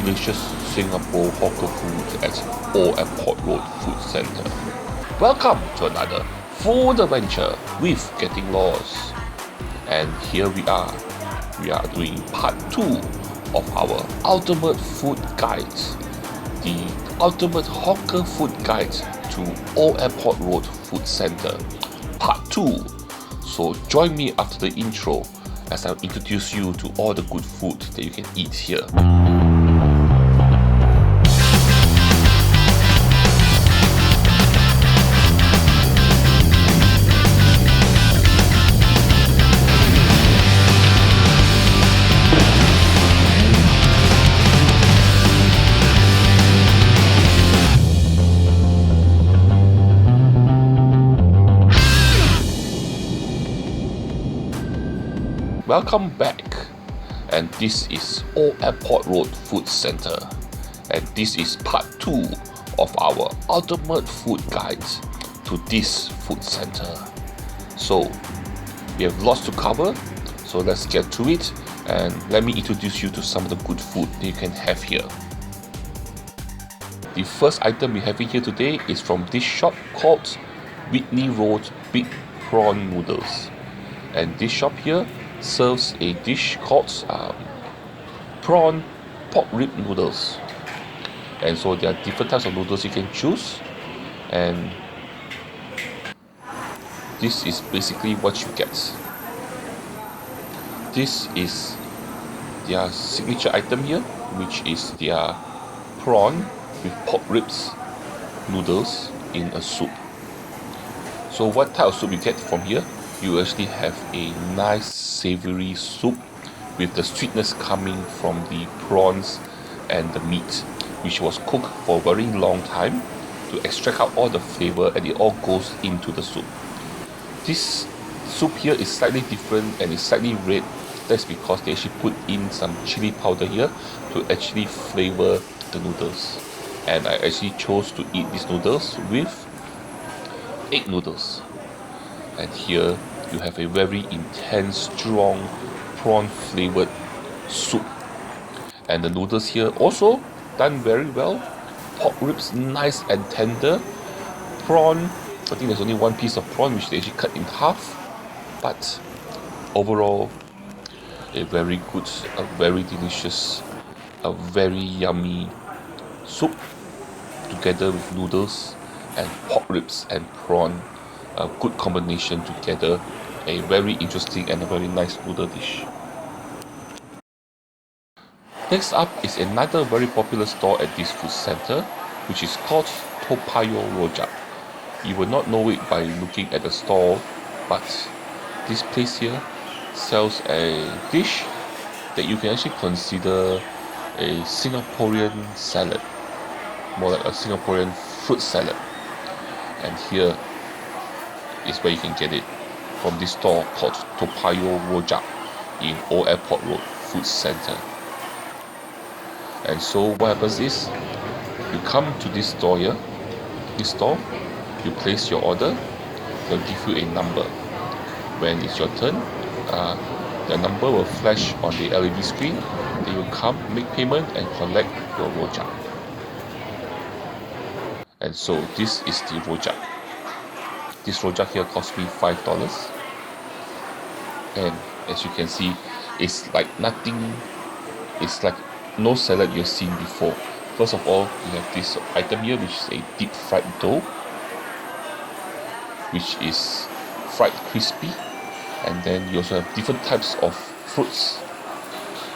delicious Singapore hawker food at Old Airport Road Food Centre. Welcome to another food adventure with Getting Lost. And here we are doing part 2 of our ultimate food guide, the ultimate hawker food guide to Old Airport Road Food Centre, part 2. So join me after the intro as I'll introduce you to all the good food that you can eat here. Welcome back, and this is Old Airport Road Food Centre, and this is part 2 of our ultimate food guide to this food centre. So we have lots to cover, so let's get to it, and let me introduce you to some of the good food that you can have here. The first item we have here today is from this shop called Whitney Road Big Prawn Noodles, and this shop here serves a dish called prawn pork rib noodles, and so there are different types of noodles you can choose, and this is basically what you get. This is their signature item here, which is their prawn with pork ribs noodles in a soup. So what type of soup you get from here? You actually have a nice savory soup with the sweetness coming from the prawns and the meat, which was cooked for a very long time to extract out all the flavor, and it all goes into the soup. This soup here is slightly different and it's slightly red. That's because they actually put in some chili powder here to actually flavor the noodles, and I actually chose to eat these noodles with egg noodles. And here you have a very intense, strong prawn flavored soup, and the noodles here also done very well. Pork ribs nice and tender. Prawn, I think there's only one piece of prawn which they actually cut in half, but overall a very good, a very delicious, a very yummy soup together with noodles and pork ribs and prawn. A good combination together, a very interesting and a very nice noodle dish. Next up is another very popular store at this food center, which is called Papaya Water. You will not know it by looking at the store, but this place here sells a dish that you can actually consider a Singaporean salad, more like a Singaporean fruit salad. And here is where you can get it, from this store called Papaya Water in Old Airport Road Food Centre. And so what happens is, you come to this store here, you place your order, they'll give you a number. When it's your turn, the number will flash on the LED screen, then you come, make payment and collect your rojak. And so this is the rojak. This rojak here cost me $5, and as you can see, it's like nothing, it's like no salad you've seen before. First of all, you have this item here, which is a deep fried dough, which is fried crispy, and then you also have different types of fruits,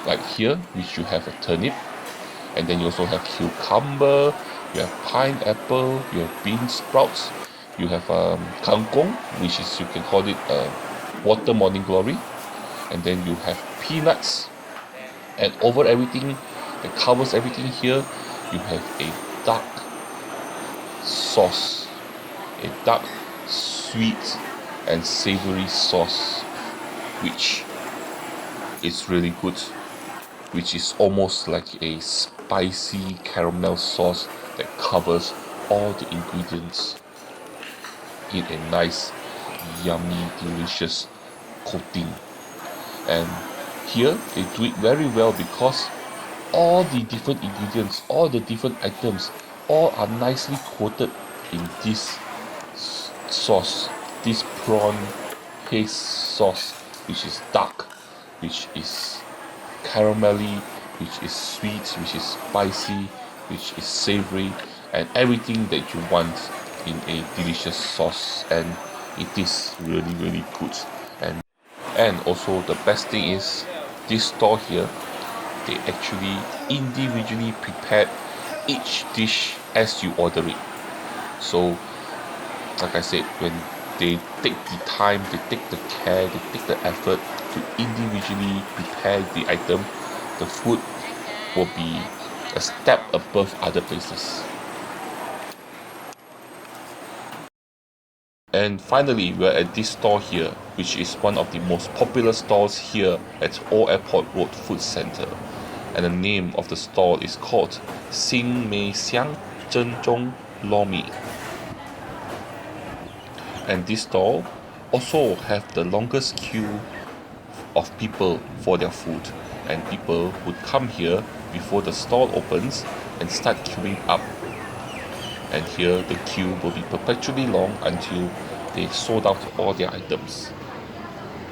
like here, which you have a turnip, and then you also have cucumber, you have pineapple, you have bean sprouts, you have kangkong, which is, you can call it water morning glory, and then you have peanuts, and over everything that covers everything here, you have a dark sauce, a dark sweet and savory sauce, which is really good, which is almost like a spicy caramel sauce that covers all the ingredients in a nice, yummy, delicious coating. And here they do it very well because all the different ingredients, all the different items, all are nicely coated in this sauce, this prawn paste sauce, which is dark, which is caramelly, which is sweet, which is spicy, which is savory, and everything that you want in a delicious sauce. And it is really, really good. And also the best thing is, this store here, they actually individually prepared each dish as you order it. So like I said, when they take the time, they take the care, they take the effort to individually prepare the item, the food will be a step above other places. And finally, we're at this store here, which is one of the most popular stores here at Old Airport Road Food Center. And the name of the store is called Xing Mei Xiang Zhenzhong Lomi. And this store also have the longest queue of people for their food, and people would come here before the store opens and start queuing up. And here the queue will be perpetually long until they sold out all their items.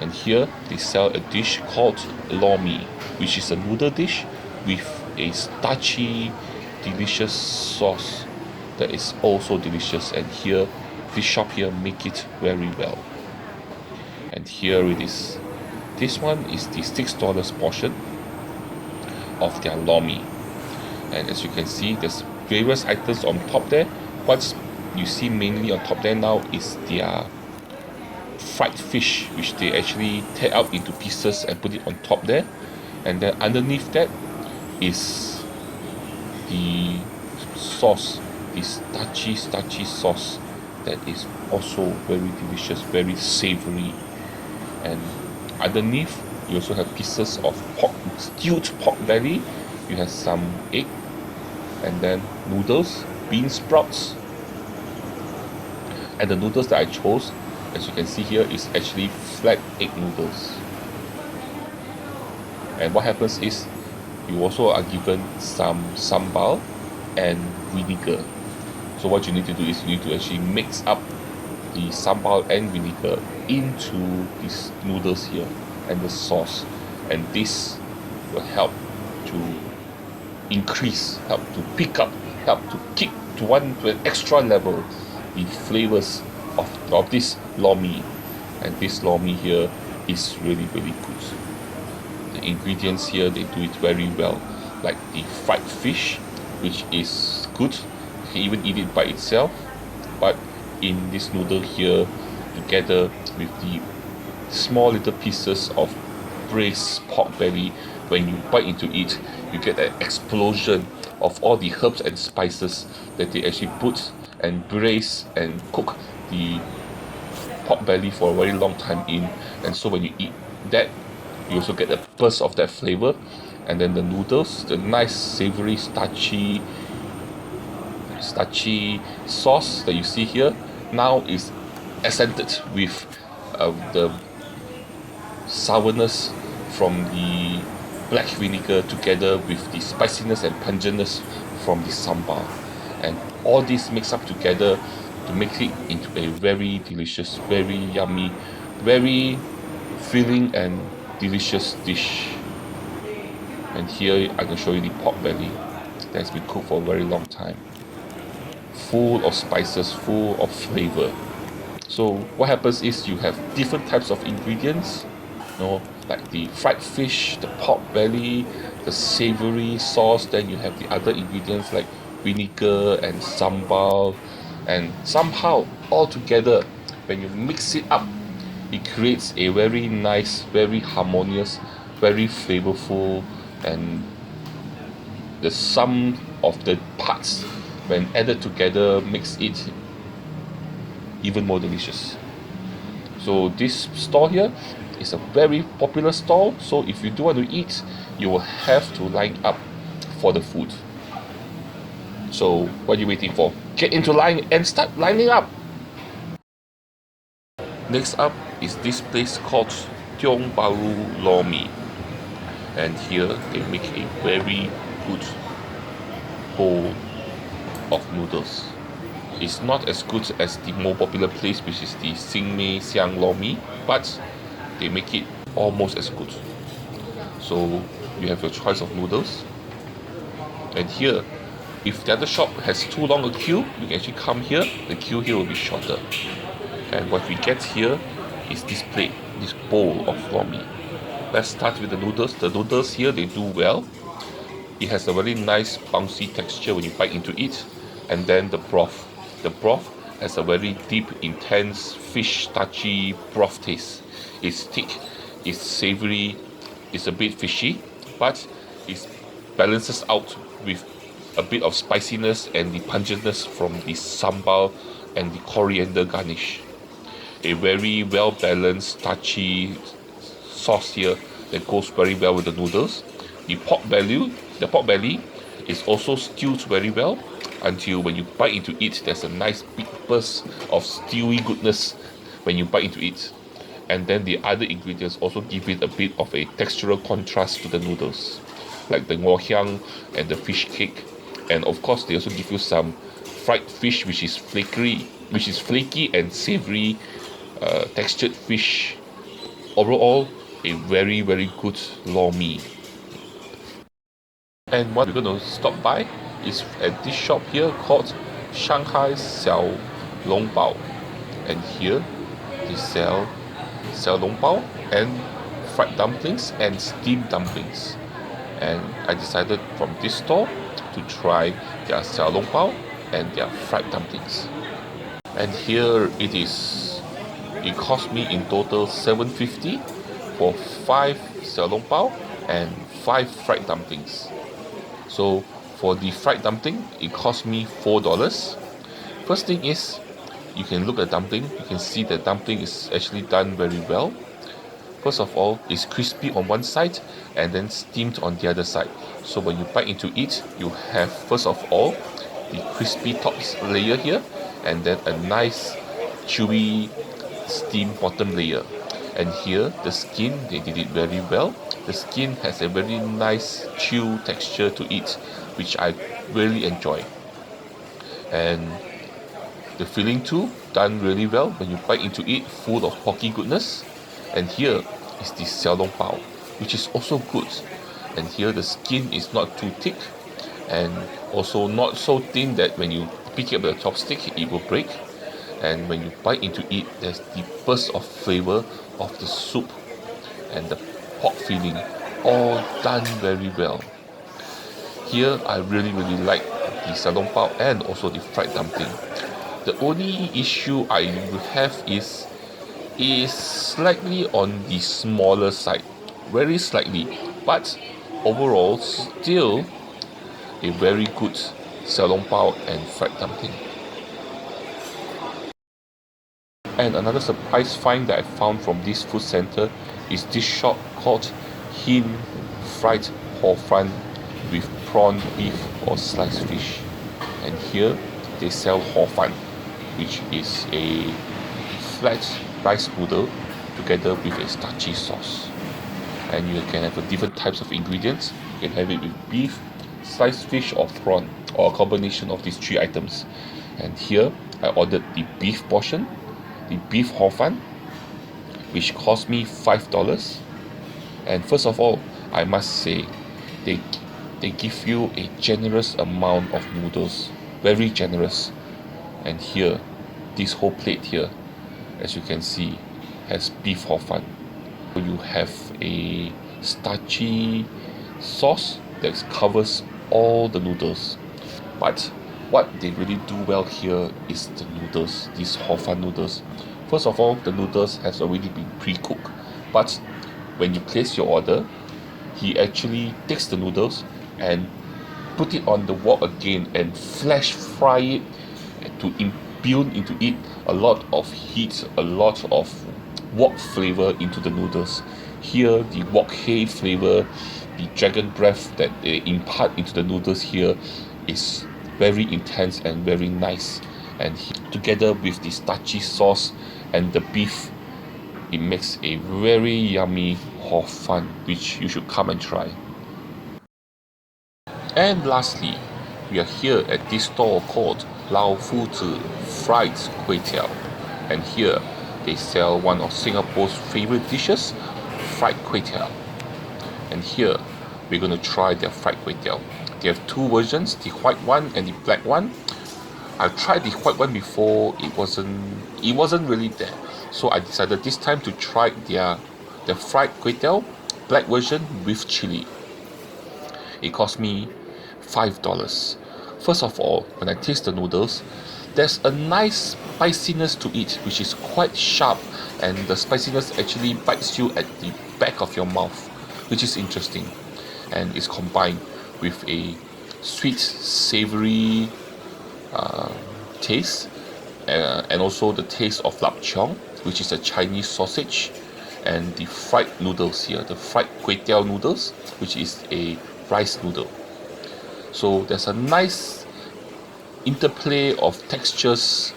And here they sell a dish called Lomi, which is a noodle dish with a starchy, delicious sauce that is also delicious. And here, this shop here make it very well. And here it is. This one is the $6 portion of their Lomi. And as you can see, there's various items on top there. What you see mainly on top there now is their fried fish, which they actually tear out into pieces and put it on top there. And then underneath that is the sauce, this starchy sauce that is also very delicious, very savory. And underneath you also have pieces of pork, stewed pork belly. You have some egg, and then noodles, bean sprouts. And the noodles that I chose, as you can see here, is actually flat egg noodles. And what happens is, you also are given some sambal and vinegar. So what you need to do is, you need to actually mix up the sambal and vinegar into these noodles here and the sauce, and this will help to increase, help to pick up, help to kick to an extra level the flavors of this Lomi. And this Lomi here is really, really good. The ingredients here, they do it very well, like the fried fish, which is good. You can even eat it by itself, but in this noodle here, together with the small little pieces of braised pork belly, when you bite into it, you get an explosion of all the herbs and spices that they actually put and braise and cook the pork belly for a very long time in. And so when you eat that, you also get a burst of that flavor. And then the noodles, the nice savory starchy sauce that you see here, now is accented with the sourness from the black vinegar, together with the spiciness and pungentness from the sambal. And all this mixed up together to make it into a very delicious, very yummy, very filling and delicious dish. And here I can show you the pork belly that's been cooked for a very long time, full of spices, full of flavor. So what happens is, you have different types of ingredients, like the fried fish, the pork belly, the savory sauce. Then you have the other ingredients like vinegar and sambal, and somehow all together, when you mix it up, it creates a very nice, very harmonious, very flavorful, and the sum of the parts, when added together, makes it even more delicious. So this store here is a very popular store. So if you do want to eat, you will have to line up for the food. So what are you waiting for? Get into line and start lining up. Next up is this place called Tiong Bahru Lomi. And here they make a very good bowl of noodles. It's not as good as the more popular place, which is the Xingmei Xiang Lomi, but they make it almost as good. So you have your choice of noodles. And here, if the other shop has too long a queue, you can actually come here. The queue here will be shorter. And what we get here is this plate, this bowl of Lomi. Let's start with the noodles. The noodles here, they do well. It has a very nice bouncy texture when you bite into it. And then the broth. The broth has a very deep, intense fish starchy broth taste. It's thick, it's savory, it's a bit fishy, but it balances out with a bit of spiciness and the pungentness from the sambal and the coriander garnish. A very well balanced starchy sauce here that goes very well with the noodles. The pork belly is also stewed very well until when you bite into it, there's a nice big burst of stewy goodness when you bite into it. And then the other ingredients also give it a bit of a textural contrast to the noodles, like the ngoh hiang and the fish cake. And of course, they also give you some fried fish, which is flaky and savory textured fish. Overall, a very, very good Lomi. And what we're going to stop by is at this shop here called Shanghai Xiao Long Bao. And here they sell long bao and fried dumplings and steamed dumplings. And I decided from this store to try their xiao long bao and their fried dumplings. And here it is. It cost me in total $7.50 for 5 xiao long bao and 5 fried dumplings. So for the fried dumpling, it cost me $4. First thing is, you can look at dumpling. You can see the dumpling is actually done very well. First of all, it's crispy on one side and then steamed on the other side. So when you bite into it, you have first of all the crispy top layer here, and then a nice chewy steamed bottom layer. And here the skin, they did it very well. The skin has a very nice chew texture to it, which I really enjoy. And the filling too, done really well when you bite into it, full of porky goodness. And here is the xiao long bao, which is also good. And here the skin is not too thick and also not so thin that when you pick it up with a chopstick, it will break. And when you bite into it, there's the burst of flavor of the soup and the pork filling, all done very well. Here I really like the xiao long bao and also the fried dumpling. The only issue I have is slightly on the smaller side, very slightly, but overall still a very good xiao long bao and fried dumpling. And another surprise find that I found from this food center is this shop called Hin Fried Hor Fun with prawn beef or sliced fish. And here they sell hor fun, which is a flat rice noodle together with a starchy sauce. And you can have different types of ingredients. You can have it with beef, sliced fish or prawn, or a combination of these 3 items. And here I ordered the beef portion, the beef hor fun, which cost me $5. And first of all, I must say they give you a generous amount of noodles, very generous. And here, this whole plate here, as you can see, has beef hor fun. You have a starchy sauce that covers all the noodles. But what they really do well here is the noodles, these hor fun noodles. First of all, the noodles has already been pre-cooked, but when you place your order, he actually takes the noodles and put it on the wok again and flash fry it to imbue into it a lot of heat, a lot of wok flavor into the noodles. Here, the wok hei flavor, the dragon breath that they impart into the noodles here is very intense and very nice. And together with the starchy sauce and the beef, it makes a very yummy hor fun, which you should come and try. And lastly, we are here at this store called Lao Fuzi Fried Quail, and here they sell one of Singapore's favorite dishes, fried quail. And here we're going to try their fried quail. They have two versions, the white one and the black one. I've tried the white one before, it wasn't really there. So I decided this time to try the fried quail black version with chili. It cost me $5. First of all, when I taste the noodles, there's a nice spiciness to it, which is quite sharp, and the spiciness actually bites you at the back of your mouth, which is interesting, and it's combined with a sweet, savory taste, and also the taste of lap cheong, which is a Chinese sausage, and the fried noodles here, the fried kway noodles, which is a rice noodle. So there's a nice interplay of textures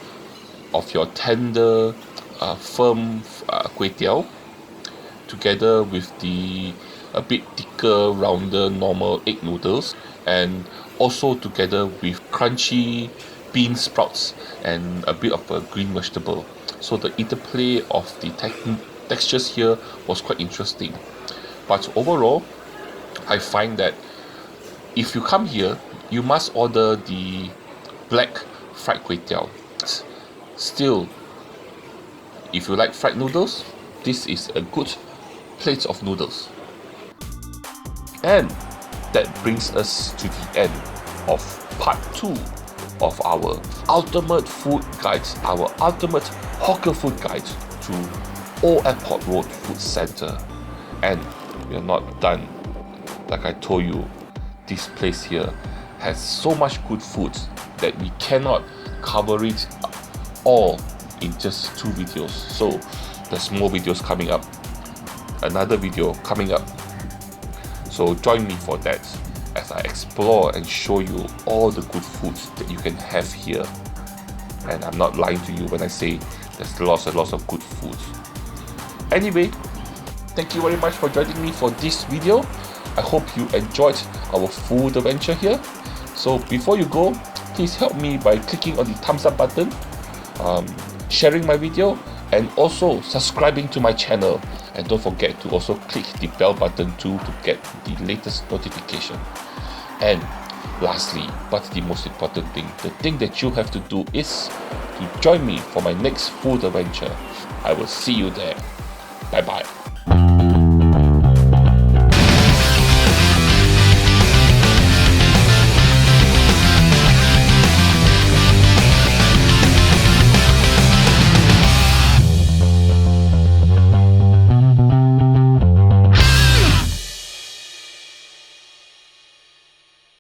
of your tender, firm kway together with the a bit thicker, rounder, normal egg noodles, and also together with crunchy bean sprouts and a bit of a green vegetable. So the interplay of the textures here was quite interesting. But overall, I find that if you come here, you must order the black fried kway. Still, if you like fried noodles, this is a good plate of noodles. And that brings us to the end of part 2 of our ultimate food guide, our ultimate hawker food guide to Old Airport Road Food Centre. And we are not done. Like I told you, this place here has so much good food that we cannot cover it all in just 2 videos. So there's more videos coming up, another video coming up. So join me for that as I explore and show you all the good foods that you can have here. And I'm not lying to you when I say there's lots and lots of good food. Anyway, thank you very much for joining me for this video. I hope you enjoyed our food adventure here. So before you go, please help me by clicking on the thumbs up button, sharing my video, and also subscribing to my channel. And don't forget to also click the bell button too to get the latest notification. And lastly, but the most important thing, the thing that you have to do is to join me for my next food adventure. I will see you there. Bye bye.